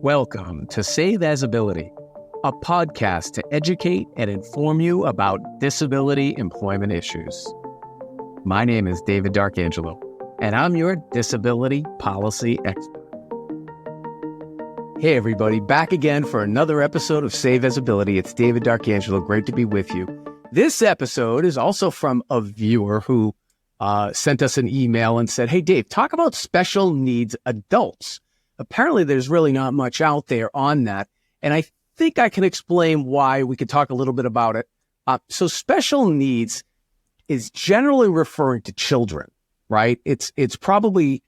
Welcome to Save as Ability, a podcast to educate and inform you about disability employment issues. My name is David D'Arcangelo, and I'm your disability policy expert. Hey everybody, back again for another episode of Save as Ability. It's David D'Arcangelo. Great to be with you. This episode is also from a viewer who sent us an email and said, hey Dave, talk about special needs adults. Apparently, there's really not much out there on that. And I think I can explain why. We could talk a little bit about it. So special needs is generally referring to children, right? It's probably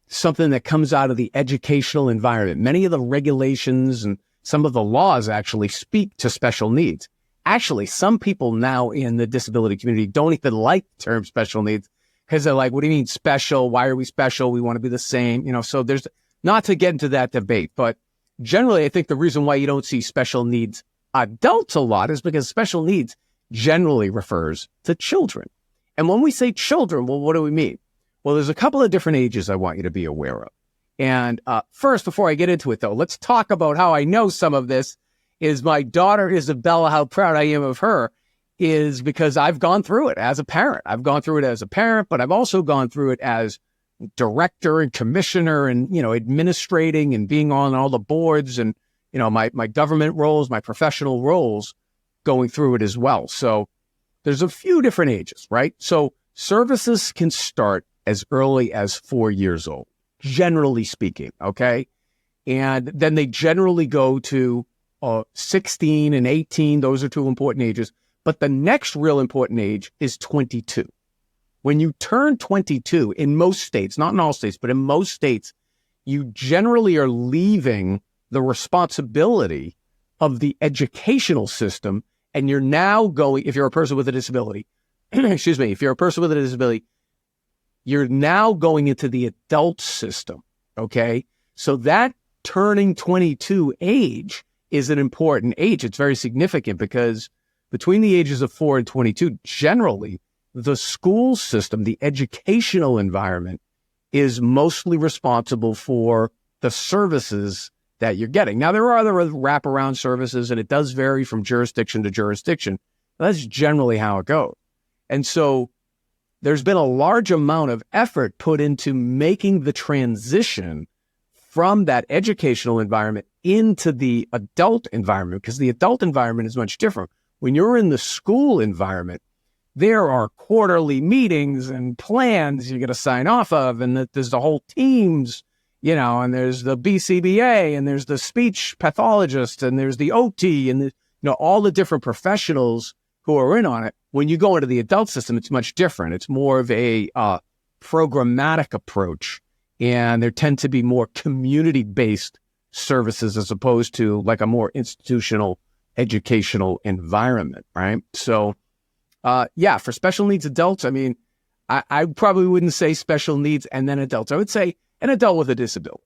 something that comes out of the educational environment. Many of the regulations and some of the laws actually speak to special needs. Actually, some people now in the disability community don't even like the term special needs, because they're like, what do you mean special? Why are we special? We want to be the same. So there's not to get into that debate. But generally, I think the reason why you don't see special needs adults a lot is because special needs generally refers to children. And when we say children, well, what do we mean? Well, there's a couple of different ages I want you to be aware of. And first, before I get into it, though, let's talk about how I know some of this is my daughter, Isabella, how proud I am of her, is because I've gone through it as a parent. I've gone through it as a parent, but I've also gone through it as director and commissioner and, administrating and being on all the boards and, my government roles, my professional roles, going through it as well. So there's a few different ages, right? So services can start as early as 4 years old, generally speaking, okay? And then they generally go to 16 and 18. Those are two important ages. But the next real important age is 22. When you turn 22, in most states, not in all states, but in most states, you generally are leaving the responsibility of the educational system, and you're now going, if you're a person with a disability, if you're a person with a disability, you're now going into the adult system, okay? So that turning 22 age is an important age. It's very significant because between the ages of 4 and 22, generally, the school system, the educational environment, is mostly responsible for the services that you're getting. Now, there are other wraparound services, and it does vary from jurisdiction to jurisdiction. That's generally how it goes. And so there's been a large amount of effort put into making the transition from that educational environment into the adult environment, because the adult environment is much different. When you're in the school environment, there are quarterly meetings and plans you got to sign off of, and there's the whole teams, and there's the BCBA, and there's the speech pathologist, and there's the OT, and all the different professionals who are in on it. When you go into the adult system, it's much different. It's more of a programmatic approach, and there tend to be more community-based services as opposed to like a more institutional educational environment, right? So, for special needs adults, I probably wouldn't say special needs and then adults. I would say an adult with a disability,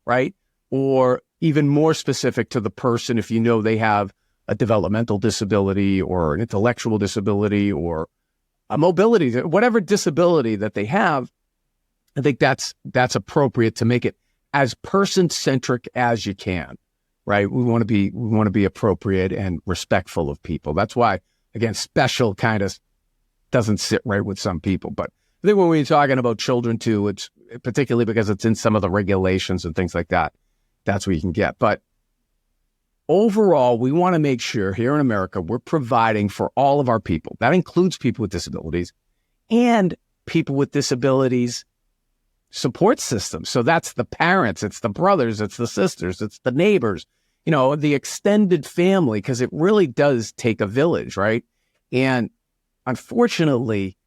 right? Or even more specific to the person, if they have a developmental disability or an intellectual disability or a mobility, whatever disability that they have, I think that's appropriate to make it as person-centric as you can, right? We want to be appropriate and respectful of people. That's why, again, special kind of doesn't sit right with some people. But I think when we're talking about children too, it's particularly because it's in some of the regulations and things like that, that's what you can get. But overall, we want to make sure here in America, we're providing for all of our people. That includes people with disabilities and people with disabilities support system. So that's the parents, it's the brothers, it's the sisters, it's the neighbors, the extended family, because it really does take a village, right? And unfortunately,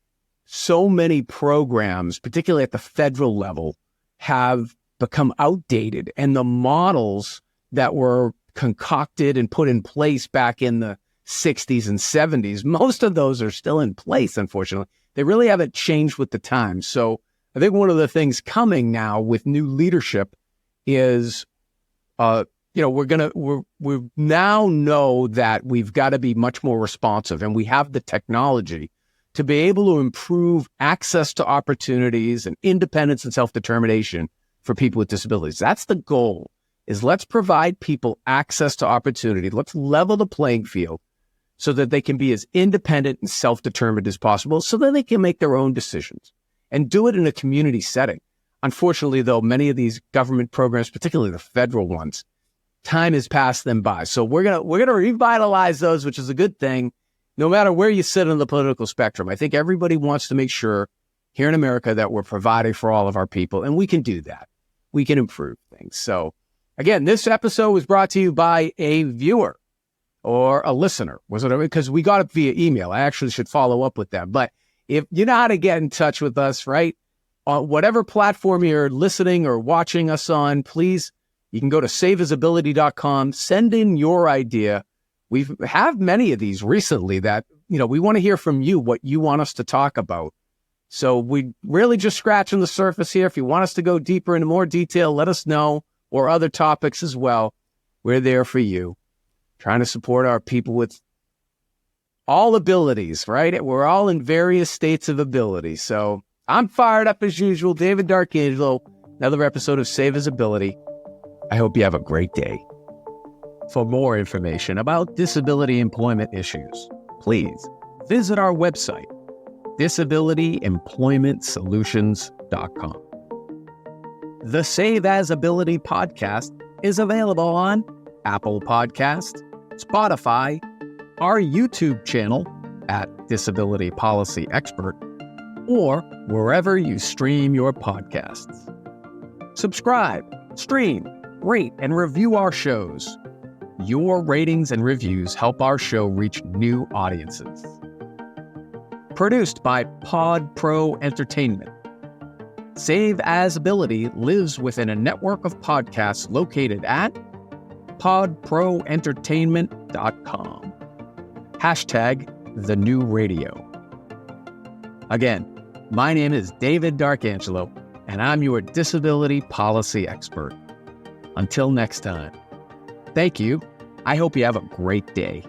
so many programs, particularly at the federal level, have become outdated. And the models that were concocted and put in place back in the 60s and 70s, most of those are still in place, unfortunately. They really haven't changed with the times. So I think one of the things coming now with new leadership is, we now know that we've got to be much more responsive, and we have the technology to be able to improve access to opportunities and independence and self-determination for people with disabilities. That's the goal. is let's provide people access to opportunity. Let's level the playing field so that they can be as independent and self-determined as possible so that they can make their own decisions and do it in a community setting. Unfortunately, though, many of these government programs, particularly the federal ones, time has passed them by. So we're gonna revitalize those, which is a good thing, no matter where you sit on the political spectrum. I think everybody wants to make sure here in America that we're providing for all of our people, and we can do that. We can improve things. So again, this episode was brought to you by a viewer or a listener. Was it? Because we got it via email. I actually should follow up with them. But if you know how to get in touch with us, right? On whatever platform you're listening or watching us on, please, you can go to saveasability.com, send in your idea. We have many of these recently that, we want to hear from you, what you want us to talk about. So we really just scratching the surface here. If you want us to go deeper into more detail, let us know, or other topics as well. We're there for you, trying to support our people with all abilities, right? We're all in various states of ability. So I'm fired up as usual. David D'Arcangelo, another episode of Save His Ability. I hope you have a great day. For more information about disability employment issues, please visit our website, disabilityemploymentsolutions.com. The Save As Ability podcast is available on Apple Podcasts, Spotify, our YouTube channel at Disability Policy Expert, or wherever you stream your podcasts. Subscribe, stream, rate, and review our shows. Your ratings and reviews help our show reach new audiences. Produced by Pod Pro Entertainment. Save As Ability lives within a network of podcasts located at podproentertainment.com. #TheNewRadio. Again, my name is David D'Arcangelo, and I'm your disability policy expert. Until next time, thank you. I hope you have a great day.